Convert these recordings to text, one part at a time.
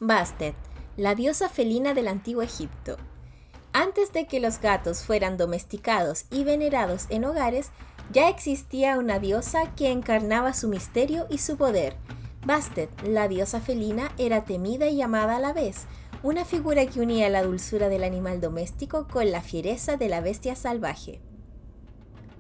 Bastet, la diosa felina del antiguo Egipto. Antes de que los gatos fueran domesticados y venerados en hogares, ya existía una diosa que encarnaba su misterio y su poder. Bastet, la diosa felina, era temida y amada a la vez, una figura que unía la dulzura del animal doméstico con la fiereza de la bestia salvaje.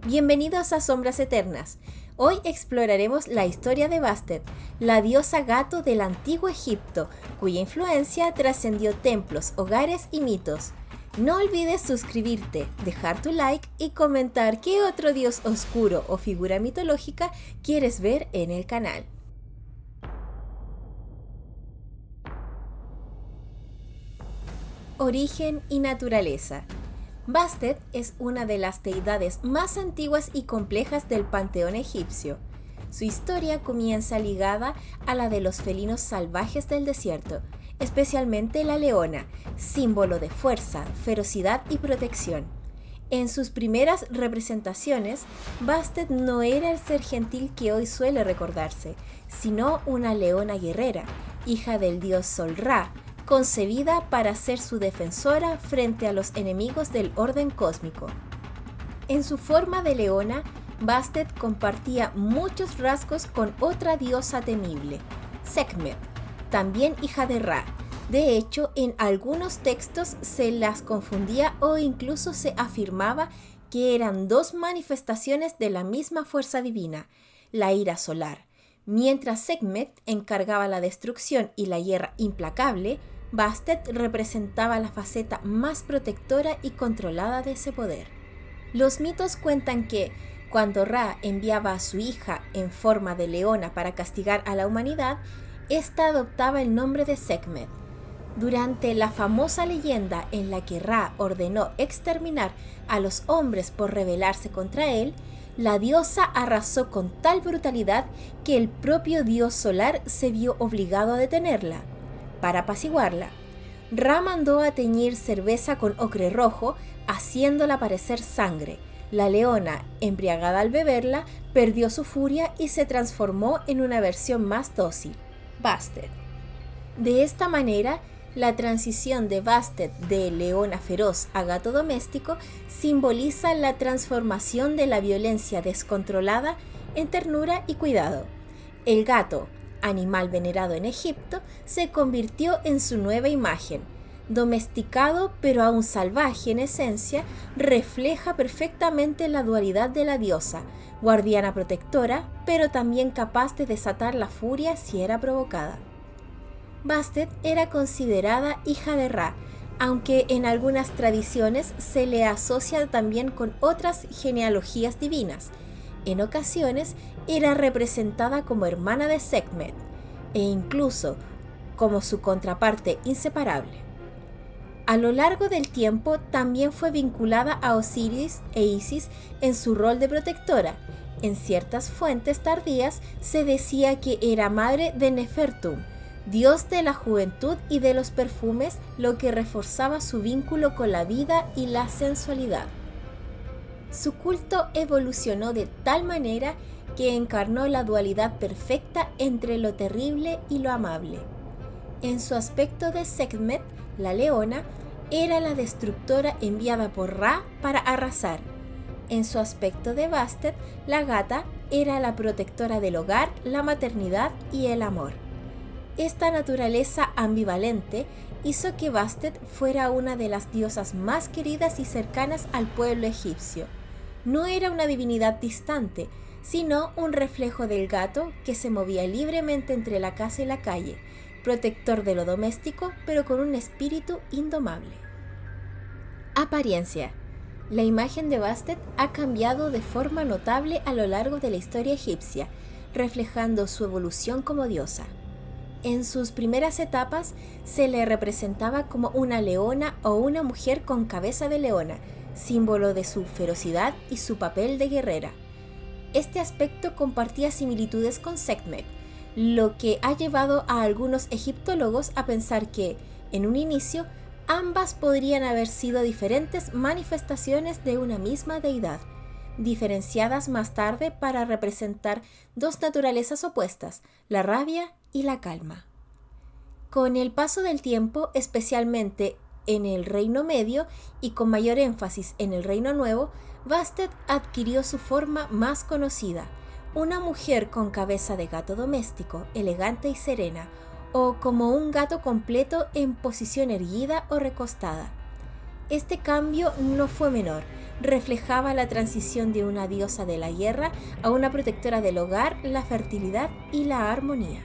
Bienvenidos a Sombras Eternas. Hoy exploraremos la historia de Bastet, la diosa gato del antiguo Egipto, cuya influencia trascendió templos, hogares y mitos. No olvides suscribirte, dejar tu like y comentar qué otro dios oscuro o figura mitológica quieres ver en el canal. Origen y naturaleza. Bastet es una de las deidades más antiguas y complejas del panteón egipcio. Su historia comienza ligada a la de los felinos salvajes del desierto, especialmente la leona, símbolo de fuerza, ferocidad y protección. En sus primeras representaciones, Bastet no era el ser gentil que hoy suele recordarse, sino una leona guerrera, hija del dios Sol Ra, concebida para ser su defensora frente a los enemigos del orden cósmico. En su forma de leona, Bastet compartía muchos rasgos con otra diosa temible, Sekhmet, también hija de Ra. De hecho, en algunos textos se las confundía o incluso se afirmaba que eran dos manifestaciones de la misma fuerza divina, la ira solar. Mientras Sekhmet encargaba la destrucción y la guerra implacable, Bastet representaba la faceta más protectora y controlada de ese poder. Los mitos cuentan que, cuando Ra enviaba a su hija en forma de leona para castigar a la humanidad, ésta adoptaba el nombre de Sekhmet. Durante la famosa leyenda en la que Ra ordenó exterminar a los hombres por rebelarse contra él, la diosa arrasó con tal brutalidad que el propio dios solar se vio obligado a detenerla. Para apaciguarla, Ra mandó a teñir cerveza con ocre rojo, haciéndola parecer sangre. La leona, embriagada al beberla, perdió su furia y se transformó en una versión más dócil, Bastet. De esta manera, la transición de Bastet de leona feroz a gato doméstico simboliza la transformación de la violencia descontrolada en ternura y cuidado. El gato, animal venerado en Egipto, se convirtió en su nueva imagen. Domesticado pero aún salvaje en esencia, refleja perfectamente la dualidad de la diosa, guardiana protectora, pero también capaz de desatar la furia si era provocada. Bastet era considerada hija de Ra, aunque en algunas tradiciones se le asocia también con otras genealogías divinas. En ocasiones era representada como hermana de Sekhmet e incluso como su contraparte inseparable. A lo largo del tiempo también fue vinculada a Osiris e Isis en su rol de protectora. En ciertas fuentes tardías se decía que era madre de Nefertum, dios de la juventud y de los perfumes, lo que reforzaba su vínculo con la vida y la sensualidad. Su culto evolucionó de tal manera que encarnó la dualidad perfecta entre lo terrible y lo amable. En su aspecto de Sekhmet, la leona, era la destructora enviada por Ra para arrasar. En su aspecto de Bastet, la gata era la protectora del hogar, la maternidad y el amor. Esta naturaleza ambivalente hizo que Bastet fuera una de las diosas más queridas y cercanas al pueblo egipcio. No era una divinidad distante, sino un reflejo del gato que se movía libremente entre la casa y la calle, protector de lo doméstico, pero con un espíritu indomable. Apariencia. La imagen de Bastet ha cambiado de forma notable a lo largo de la historia egipcia, reflejando su evolución como diosa. En sus primeras etapas se le representaba como una leona o una mujer con cabeza de leona, símbolo de su ferocidad y su papel de guerrera. Este aspecto compartía similitudes con Sekhmet, lo que ha llevado a algunos egiptólogos a pensar que, en un inicio, ambas podrían haber sido diferentes manifestaciones de una misma deidad, diferenciadas más tarde para representar dos naturalezas opuestas, la rabia y la calma. Con el paso del tiempo, especialmente en el Reino Medio y con mayor énfasis en el Reino Nuevo, Bastet adquirió su forma más conocida, una mujer con cabeza de gato doméstico, elegante y serena, o como un gato completo en posición erguida o recostada. Este cambio no fue menor, reflejaba la transición de una diosa de la guerra a una protectora del hogar, la fertilidad y la armonía.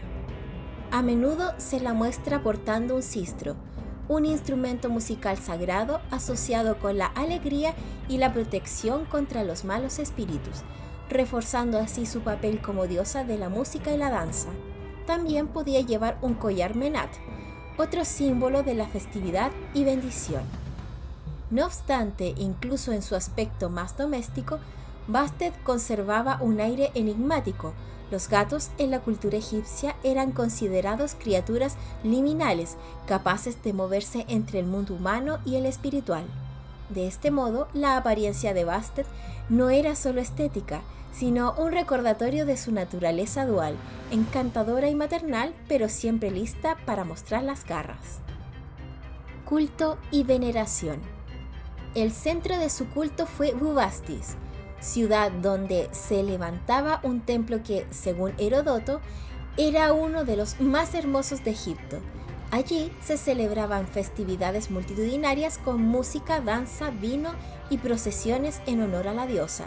A menudo se la muestra portando un sistro, un instrumento musical sagrado asociado con la alegría y la protección contra los malos espíritus, reforzando así su papel como diosa de la música y la danza. También podía llevar un collar menat, otro símbolo de la festividad y bendición. No obstante, incluso en su aspecto más doméstico, Bastet conservaba un aire enigmático. Los gatos en la cultura egipcia eran considerados criaturas liminales, capaces de moverse entre el mundo humano y el espiritual. De este modo, la apariencia de Bastet no era solo estética, sino un recordatorio de su naturaleza dual, encantadora y maternal, pero siempre lista para mostrar las garras. Culto y veneración. El centro de su culto fue Bubastis, ciudad donde se levantaba un templo que, según Heródoto, era uno de los más hermosos de Egipto. Allí se celebraban festividades multitudinarias con música, danza, vino y procesiones en honor a la diosa,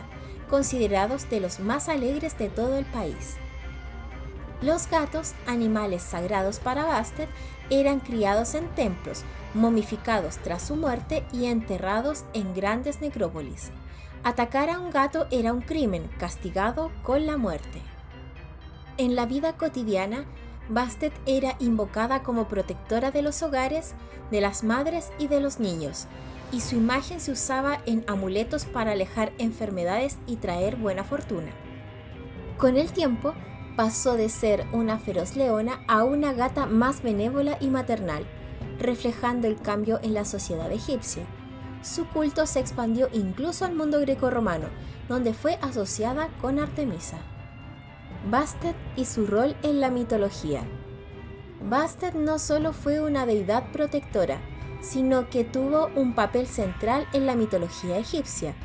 considerados de los más alegres de todo el país. Los gatos, animales sagrados para Bastet, eran criados en templos, momificados tras su muerte y enterrados en grandes necrópolis. Atacar a un gato era un crimen, castigado con la muerte. En la vida cotidiana, Bastet era invocada como protectora de los hogares, de las madres y de los niños, y su imagen se usaba en amuletos para alejar enfermedades y traer buena fortuna. Con el tiempo, pasó de ser una feroz leona a una gata más benévola y maternal, reflejando el cambio en la sociedad egipcia. Su culto se expandió incluso al mundo grecorromano, donde fue asociada con Artemisa. Bastet y su rol en la mitología. Bastet no solo fue una deidad protectora, sino que tuvo un papel central en la mitología egipcia.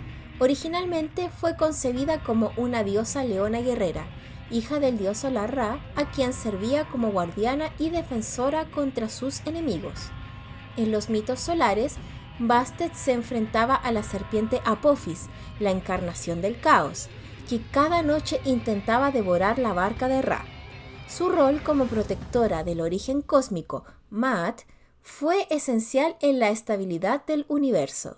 Originalmente fue concebida como una diosa leona guerrera, hija del dios solar Ra, a quien servía como guardiana y defensora contra sus enemigos. En los mitos solares, Bastet se enfrentaba a la serpiente Apophis, la encarnación del caos, que cada noche intentaba devorar la barca de Ra. Su rol como protectora del origen cósmico, Maat, fue esencial en la estabilidad del universo.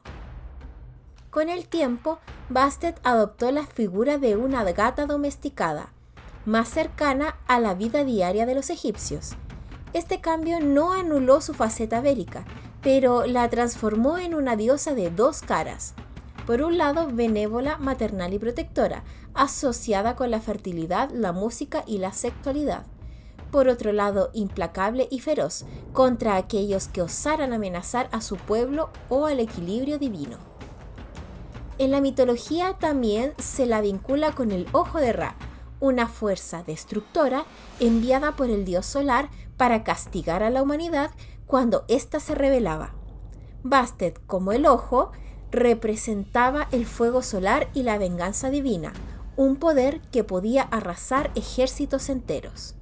Con el tiempo, Bastet adoptó la figura de una gata domesticada, más cercana a la vida diaria de los egipcios. Este cambio no anuló su faceta bélica, pero la transformó en una diosa de dos caras. Por un lado, benévola, maternal y protectora, asociada con la fertilidad, la música y la sexualidad. Por otro lado, implacable y feroz, contra aquellos que osaran amenazar a su pueblo o al equilibrio divino. En la mitología también se la vincula con el Ojo de Ra, una fuerza destructora enviada por el dios solar para castigar a la humanidad cuando ésta se rebelaba. Bastet, como el ojo, representaba el fuego solar y la venganza divina, un poder que podía arrasar ejércitos enteros.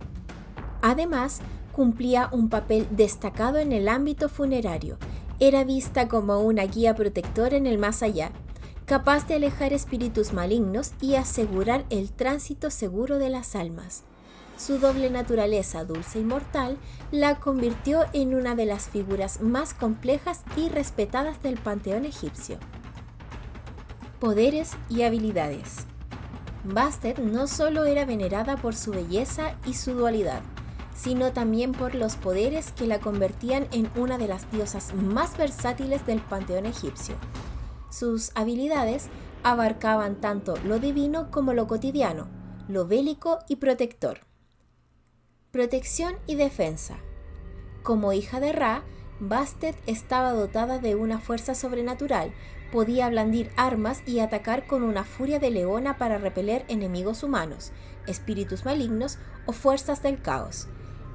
Además, cumplía un papel destacado en el ámbito funerario. Era vista como una guía protectora en el más allá, capaz de alejar espíritus malignos y asegurar el tránsito seguro de las almas. Su doble naturaleza dulce y mortal la convirtió en una de las figuras más complejas y respetadas del panteón egipcio. Poderes y habilidades. Bastet no solo era venerada por su belleza y su dualidad, sino también por los poderes que la convertían en una de las diosas más versátiles del panteón egipcio. Sus habilidades abarcaban tanto lo divino como lo cotidiano, lo bélico y protector. Protección y defensa. Como hija de Ra, Bastet estaba dotada de una fuerza sobrenatural, podía blandir armas y atacar con una furia de leona para repeler enemigos humanos, espíritus malignos o fuerzas del caos.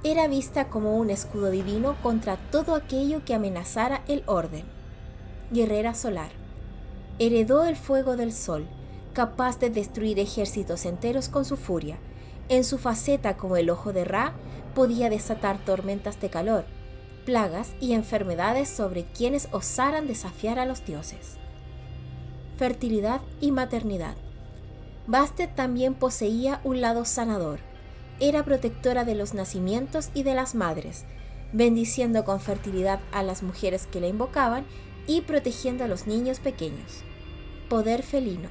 Era vista como un escudo divino contra todo aquello que amenazara el orden. Guerrera solar. Heredó el fuego del sol, capaz de destruir ejércitos enteros con su furia. En su faceta como el ojo de Ra, podía desatar tormentas de calor, plagas y enfermedades sobre quienes osaran desafiar a los dioses. Fertilidad y maternidad. Bastet también poseía un lado sanador. Era protectora de los nacimientos y de las madres, bendiciendo con fertilidad a las mujeres que la invocaban y protegiendo a los niños pequeños. Poder felino.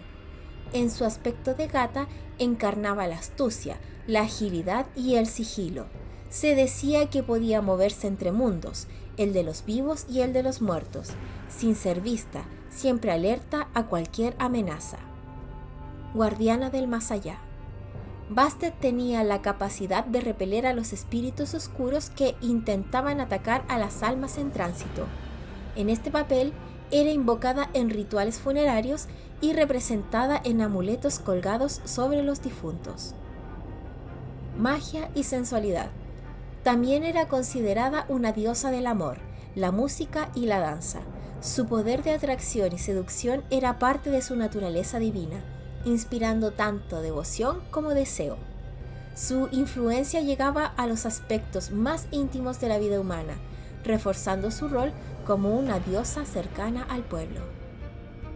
En su aspecto de gata encarnaba la astucia, la agilidad y el sigilo. Se decía que podía moverse entre mundos, el de los vivos y el de los muertos, sin ser vista, siempre alerta a cualquier amenaza. Guardiana del más allá. Bastet tenía la capacidad de repeler a los espíritus oscuros que intentaban atacar a las almas en tránsito. En este papel, era invocada en rituales funerarios y representada en amuletos colgados sobre los difuntos. Magia y sensualidad. También era considerada una diosa del amor, la música y la danza. Su poder de atracción y seducción era parte de su naturaleza divina, inspirando tanto devoción como deseo. Su influencia llegaba a los aspectos más íntimos de la vida humana, reforzando su rol como una diosa cercana al pueblo.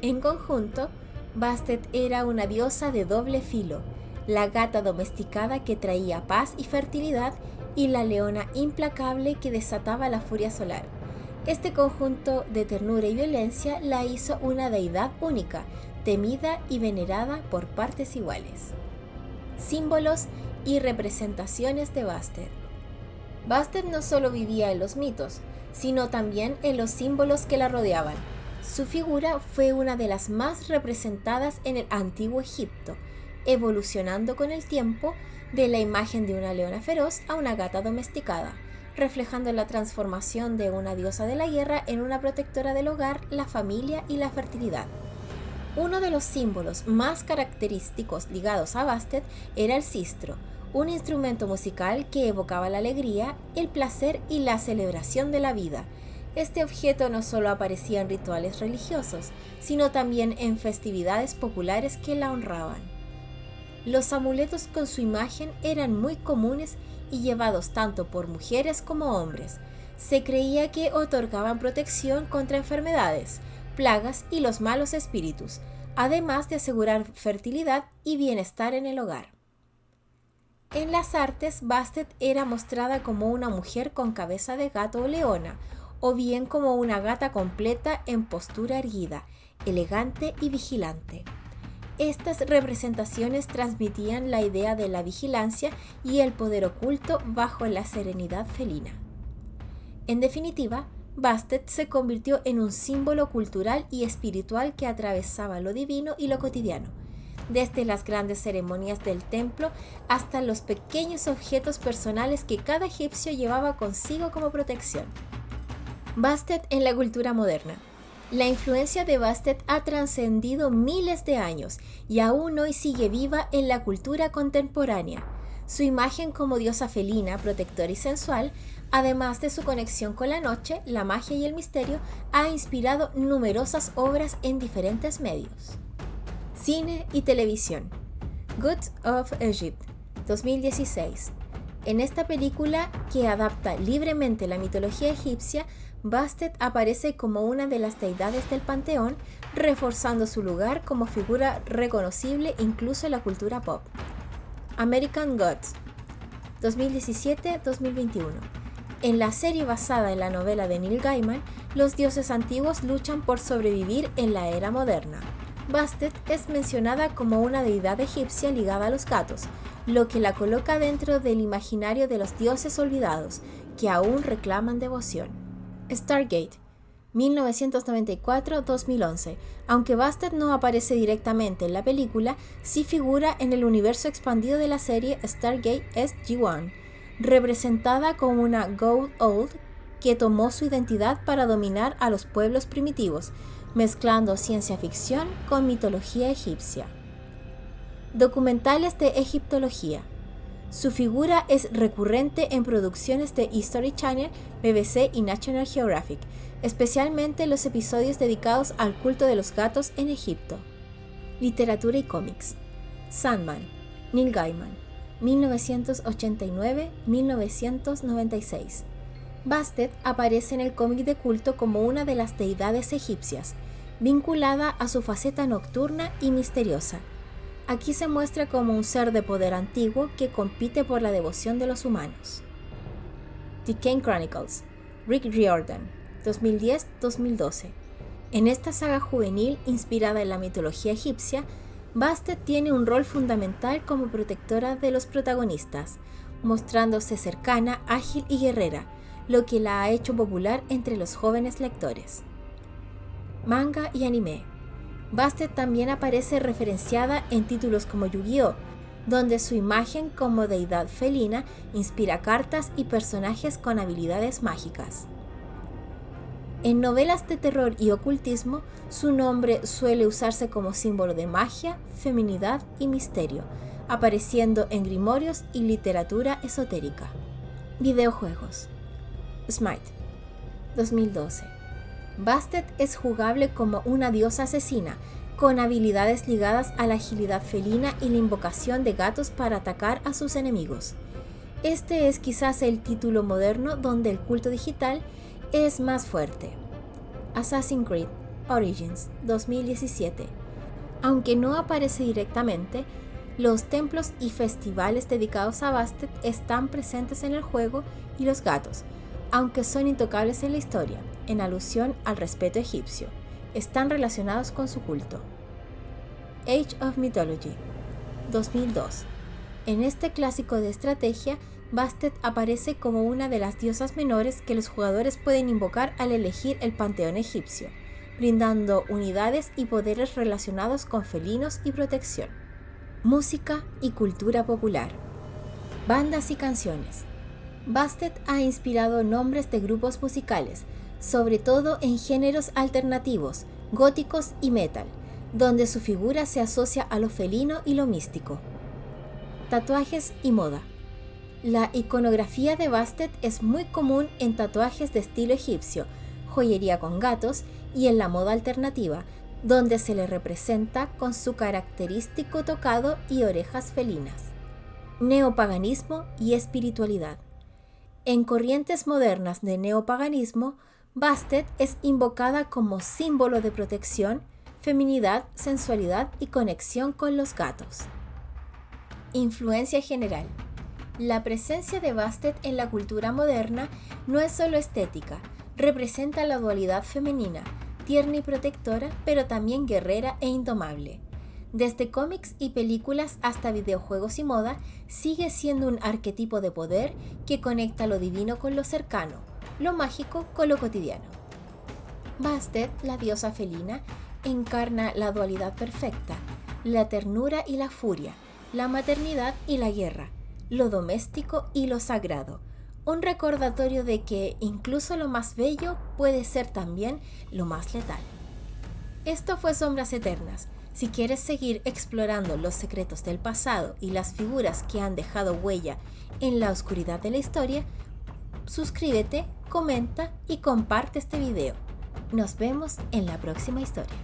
En conjunto, Bastet era una diosa de doble filo, la gata domesticada que traía paz y fertilidad y la leona implacable que desataba la furia solar. Este conjunto de ternura y violencia la hizo una deidad única, temida y venerada por partes iguales. Símbolos y representaciones de Bastet. Bastet no solo vivía en los mitos, sino también en los símbolos que la rodeaban. Su figura fue una de las más representadas en el antiguo Egipto, evolucionando con el tiempo de la imagen de una leona feroz a una gata domesticada, reflejando la transformación de una diosa de la guerra en una protectora del hogar, la familia y la fertilidad. Uno de los símbolos más característicos ligados a Bastet era el sistro, un instrumento musical que evocaba la alegría, el placer y la celebración de la vida. Este objeto no solo aparecía en rituales religiosos, sino también en festividades populares que la honraban. Los amuletos con su imagen eran muy comunes y llevados tanto por mujeres como hombres. Se creía que otorgaban protección contra enfermedades, plagas y los malos espíritus, además de asegurar fertilidad y bienestar en el hogar. En las artes, Bastet era mostrada como una mujer con cabeza de gato o leona, o bien como una gata completa en postura erguida, elegante y vigilante. Estas representaciones transmitían la idea de la vigilancia y el poder oculto bajo la serenidad felina. En definitiva, Bastet se convirtió en un símbolo cultural y espiritual que atravesaba lo divino y lo cotidiano, desde las grandes ceremonias del templo hasta los pequeños objetos personales que cada egipcio llevaba consigo como protección. Bastet en la cultura moderna. La influencia de Bastet ha trascendido miles de años y aún hoy sigue viva en la cultura contemporánea. Su imagen como diosa felina, protectora y sensual, además de su conexión con la noche, la magia y el misterio, ha inspirado numerosas obras en diferentes medios. Cine y televisión. Gods of Egypt, 2016. En esta película, que adapta libremente la mitología egipcia, Bastet aparece como una de las deidades del panteón, reforzando su lugar como figura reconocible incluso en la cultura pop. American Gods, 2017-2021. En la serie basada en la novela de Neil Gaiman, los dioses antiguos luchan por sobrevivir en la era moderna. Bastet es mencionada como una deidad egipcia ligada a los gatos, lo que la coloca dentro del imaginario de los dioses olvidados, que aún reclaman devoción. Stargate, 1994-2011. Aunque Bastet no aparece directamente en la película, sí figura en el universo expandido de la serie Stargate SG-1, representada como una Goa'uld Old que tomó su identidad para dominar a los pueblos primitivos, mezclando ciencia ficción con mitología egipcia. Documentales de egiptología. Su figura es recurrente en producciones de History Channel, BBC y National Geographic, especialmente los episodios dedicados al culto de los gatos en Egipto. Literatura y cómics. Sandman, Neil Gaiman, 1989-1996. Bastet aparece en el cómic de culto como una de las deidades egipcias, vinculada a su faceta nocturna y misteriosa. Aquí se muestra como un ser de poder antiguo que compite por la devoción de los humanos. The Kane Chronicles, Rick Riordan, 2010-2012. En esta saga juvenil inspirada en la mitología egipcia, Bastet tiene un rol fundamental como protectora de los protagonistas, mostrándose cercana, ágil y guerrera, lo que la ha hecho popular entre los jóvenes lectores. Manga y anime. Bastet también aparece referenciada en títulos como Yu-Gi-Oh!, donde su imagen como deidad felina inspira cartas y personajes con habilidades mágicas. En novelas de terror y ocultismo, su nombre suele usarse como símbolo de magia, feminidad y misterio, apareciendo en grimorios y literatura esotérica. Videojuegos. Smite, 2012. Bastet es jugable como una diosa asesina, con habilidades ligadas a la agilidad felina y la invocación de gatos para atacar a sus enemigos. Este es quizás el título moderno donde el culto digital es más fuerte. Assassin's Creed Origins, 2017. Aunque no aparece directamente, los templos y festivales dedicados a Bastet están presentes en el juego y los gatos, aunque son intocables en la historia, en alusión al respeto egipcio, están relacionados con su culto. Age of Mythology, 2002. En este clásico de estrategia, Bastet aparece como una de las diosas menores que los jugadores pueden invocar al elegir el panteón egipcio, brindando unidades y poderes relacionados con felinos y protección. Música y cultura popular. Bandas y canciones. Bastet ha inspirado nombres de grupos musicales, sobre todo en géneros alternativos, góticos y metal, donde su figura se asocia a lo felino y lo místico. Tatuajes y moda. La iconografía de Bastet es muy común en tatuajes de estilo egipcio, joyería con gatos y en la moda alternativa, donde se le representa con su característico tocado y orejas felinas. Neopaganismo y espiritualidad. En corrientes modernas de neopaganismo, Bastet es invocada como símbolo de protección, feminidad, sensualidad y conexión con los gatos. Influencia general. La presencia de Bastet en la cultura moderna no es solo estética, representa la dualidad femenina, tierna y protectora, pero también guerrera e indomable. Desde cómics y películas hasta videojuegos y moda, sigue siendo un arquetipo de poder que conecta lo divino con lo cercano, lo mágico con lo cotidiano. Bastet, la diosa felina, encarna la dualidad perfecta, la ternura y la furia, la maternidad y la guerra, lo doméstico y lo sagrado, un recordatorio de que incluso lo más bello puede ser también lo más letal. Esto fue Sombras Eternas. Si quieres seguir explorando los secretos del pasado y las figuras que han dejado huella en la oscuridad de la historia, suscríbete, comenta y comparte este video. Nos vemos en la próxima historia.